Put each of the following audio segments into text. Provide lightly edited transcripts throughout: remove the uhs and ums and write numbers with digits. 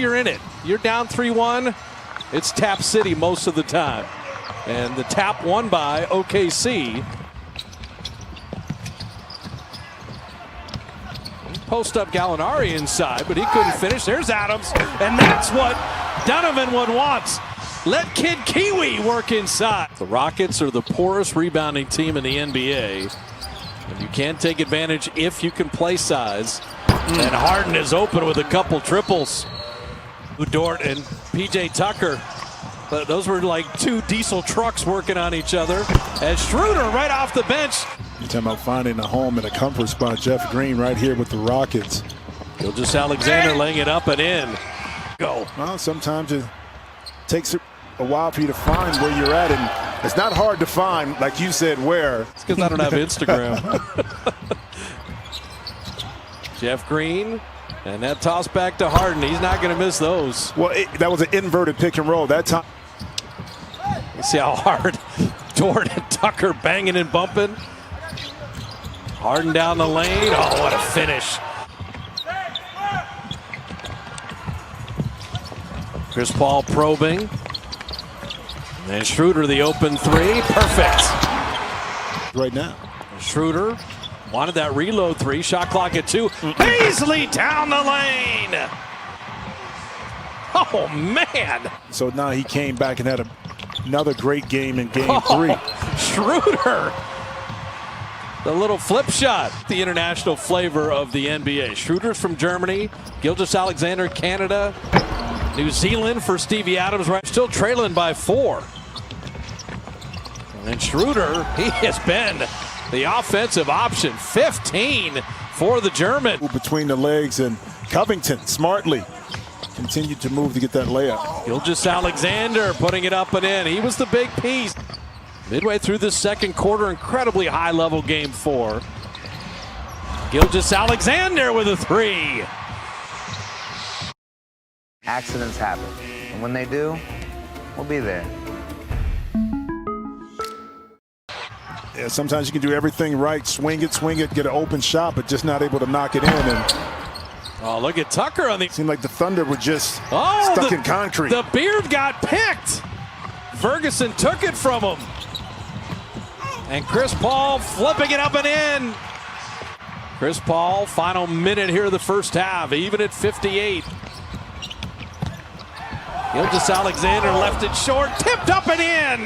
you're in it. You're down 3-1. It's Tap City most of the time. And the tap won by OKC. Post up Gallinari inside, but he couldn't finish. There's Adams, and that's what Donovan would want. Let Kid Kiwi work inside. The Rockets are the poorest rebounding team in the NBA. And you can't take advantage if you can play size. And Harden is open with a couple triples. Dort and PJ Tucker. But those were like two diesel trucks working on each other. As Schroeder right off the bench. You're talking about finding a home and a comfort spot. Jeff Green right here with the Rockets. Gilgeous-Alexander laying it up and in. Go. Well, sometimes it takes a while for you to find where you're at, and it's not hard to find, like you said, where. It's because I don't have Instagram. Jeff Green, and that toss back to Harden. He's not going to miss those. Well, that was an inverted pick and roll that time. You see how hard Dort and Tucker banging and bumping. Harden down the lane. Oh, what a finish. Chris Paul probing. And Schroeder the open three. Perfect. Right now. Schroeder wanted that reload three. Shot clock at 2. Paisley down the lane. Oh, man. So now he came back and had another great game in game 3. Schroeder. The little flip shot. The international flavor of the NBA. Schroeder's from Germany. Gilgeous-Alexander, Canada. New Zealand for Stevie Adams. Right, still trailing by 4. And Schroeder, he has been the offensive option. 15 for the German. Between the legs, and Covington smartly continued to move to get that layup. Gilgeous-Alexander putting it up and in. He was the big piece. Midway through the second quarter, incredibly high-level game 4. Gilgeous-Alexander with a 3. Accidents happen, and when they do, we'll be there. Yeah, sometimes you can do everything right, swing it, get an open shot, but just not able to knock it in. And oh, look at Tucker on the. Seemed like the Thunder were just stuck in concrete. The beard got picked. Ferguson took it from him. And Chris Paul flipping it up and in. Chris Paul, final minute here of the first half, even at 58. Gilgeous-Alexander left it short, tipped up and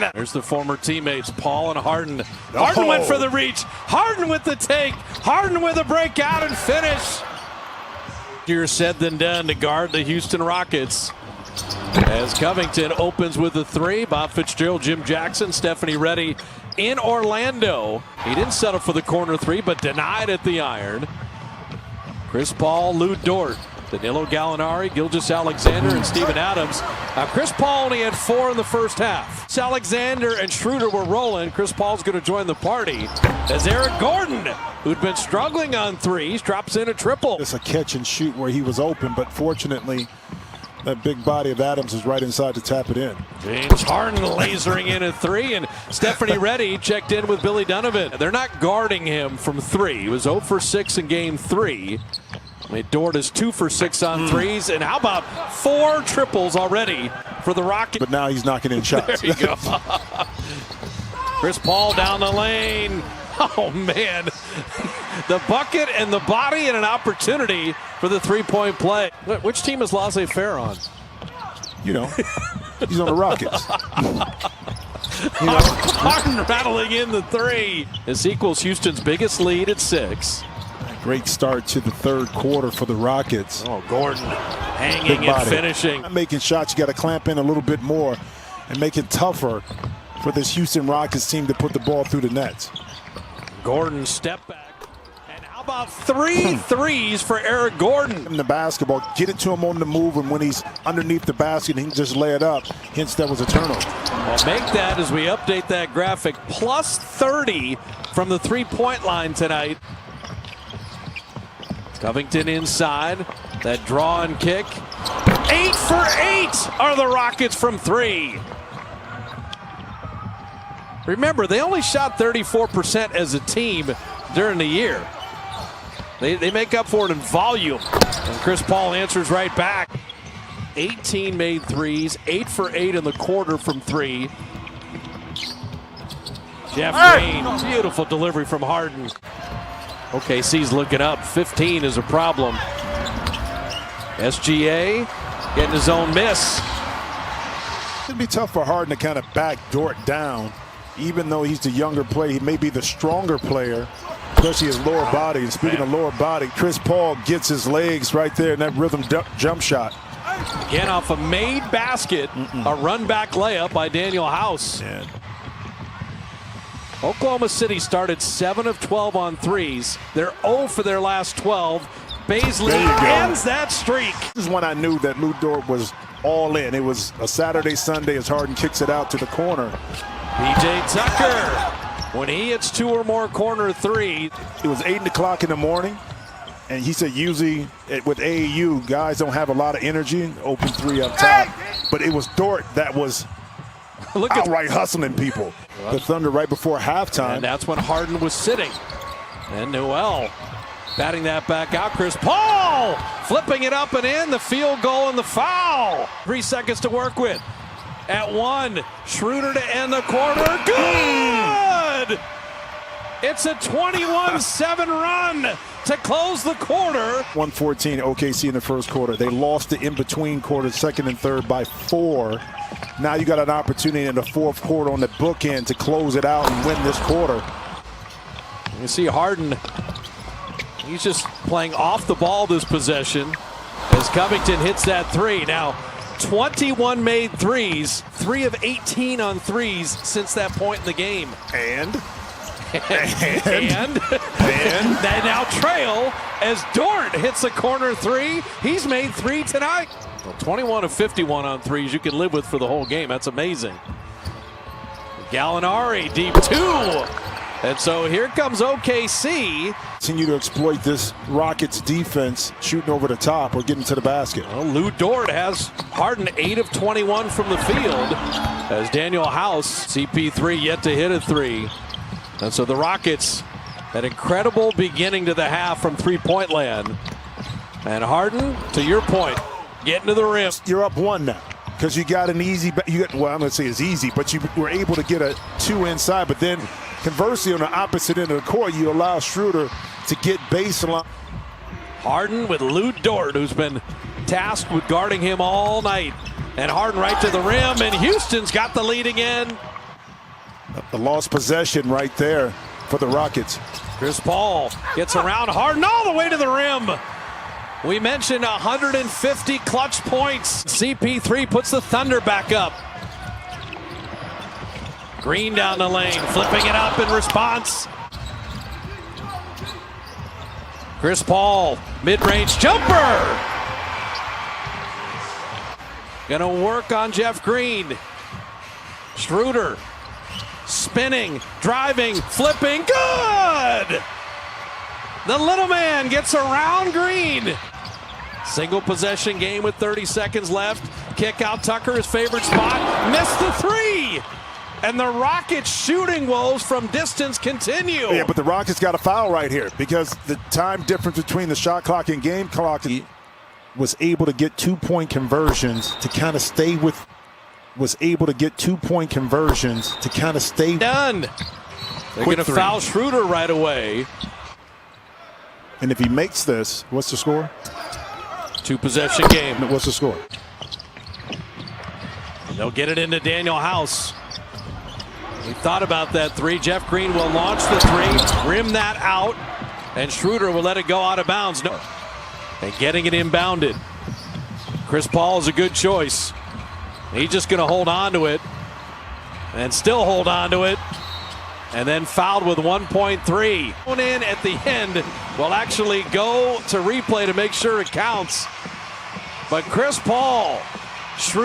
in. There's the former teammates, Paul and Harden. Harden went for the reach. Harden with the take. Harden with a breakout and finish. Easier said than done to guard the Houston Rockets. As Covington opens with the 3. Bob Fitzgerald, Jim Jackson, Stephanie Reddy in Orlando. He didn't settle for the corner 3, but denied at the iron. Chris Paul, Lou Dort. Danilo Gallinari, Gilgeous-Alexander, and Steven Adams. Chris Paul only had 4 in the first half. Alexander and Schroeder were rolling. Chris Paul's going to join the party as Eric Gordon, who'd been struggling on 3s, drops in a triple. It's a catch and shoot where he was open, but fortunately, that big body of Adams is right inside to tap it in. James Harden lasering in a 3, and Stephanie Reddy checked in with Billy Donovan. They're not guarding him from 3. He was 0 for 6 in game 3. I mean, Dort is 2 for 6 on 3s, and how about 4 triples already for the Rockets? But now he's knocking in shots. There you go. Chris Paul down the lane. Oh, man. The bucket and the body and an opportunity for the 3-point play. Which team is Laissez-Faire on? You know, he's on the Rockets. You know, Harden rattling in the 3. This equals Houston's biggest lead at 6. Great start to the third quarter for the Rockets. Oh, Gordon hanging and finishing. Not making shots, you got to clamp in a little bit more and make it tougher for this Houston Rockets team to put the ball through the nets. Gordon step back. And how about 3 threes for Eric Gordon? In the basketball, get it to him on the move, and when he's underneath the basket, he can just lay it up. Hence, that was a turnover. Well, make that as we update that graphic. Plus 30 from the 3-point line tonight. Covington inside, that draw and kick. 8 for 8 are the Rockets from 3. Remember, they only shot 34% as a team during the year. They make up for it in volume. And Chris Paul answers right back. 18 made threes, 8 for 8 in the quarter from 3. Jeff Green, beautiful delivery from Harden. OKC's looking up. 15 is a problem. SGA getting his own miss. It'd be tough for Harden to kind of back Dort down, even though he's the younger player. He may be the stronger player, especially his lower body. And speaking of lower body, Chris Paul gets his legs right there in that rhythm jump shot. Again, off a made basket, a run-back layup by Daniel House. Yeah. Oklahoma City started 7 of 12 on threes. They're 0 for their last 12. Baisley ends that streak. This is when I knew that Lou Dort was all in. It was a Saturday, Sunday as Harden kicks it out to the corner. PJ Tucker, when he hits 2 or more corner three. It was 8 o'clock in the morning, and he said usually with AAU, guys don't have a lot of energy, open 3 up top. But it was Dort that was outright hustling people. The Thunder right before halftime. And that's when Harden was sitting. And Noel batting that back out. Chris Paul flipping it up and in. The field goal and the foul. 3 seconds to work with. At 1, Schroeder to end the quarter. Good! It's a 21-7 run to close the quarter. 114 OKC in the first quarter. They lost the in-between quarters, second and third, by 4. Now you got an opportunity in the fourth quarter on the bookend to close it out and win this quarter. You see Harden, he's just playing off the ball this possession as Covington hits that 3. Now, 21 made threes, 3 of 18 on threes since that point in the game. And they now trail as Dort hits a corner 3. He's made 3 tonight. Well, 21 of 51 on threes you can live with for the whole game. That's amazing. Gallinari deep 2. And so here comes OKC. Continue to exploit this Rockets defense, shooting over the top or getting to the basket. Well, Lou Dort has Harden 8 of 21 from the field as Daniel House, CP3 yet to hit a 3. And so the Rockets, an incredible beginning to the half from three-point land. And Harden, to your point, getting to the rim. You're up 1 now because you got an easy, well, I'm going to say it's easy, but you were able to get a 2 inside. But then conversely, on the opposite end of the court, you allow Schroeder to get baseline. Harden with Lou Dort, who's been tasked with guarding him all night. And Harden right to the rim, and Houston's got the lead again. The lost possession right there for the Rockets. Chris Paul gets around Harden all the way to the rim. We mentioned 150 clutch points. CP3 puts the Thunder back up. Green down the lane, flipping it up in response. Chris Paul, mid-range jumper. Gonna work on Jeff Green. Schroeder spinning, driving, flipping, good! The little man gets around Green. Single possession game with 30 seconds left. Kick out Tucker, his favorite spot. Missed the 3. And the Rockets shooting woes from distance continue. Yeah, but the Rockets got a foul right here because the time difference between the shot clock and game clock, he was able to get 2-point conversions to kind of stay with, done. They're going to foul Schroeder right away. And if he makes this, what's the score? 2 possession game. What's the score? They'll get it into Daniel House. He thought about that 3. Jeff Green will launch the 3, rim that out, and Schroeder will let it go out of bounds. No. And getting it inbounded. Chris Paul is a good choice. He's just going to hold on to it and still hold on to it. And then fouled with 1.3. In at the end will actually go to replay to make sure it counts. But Chris Paul, Schroeder.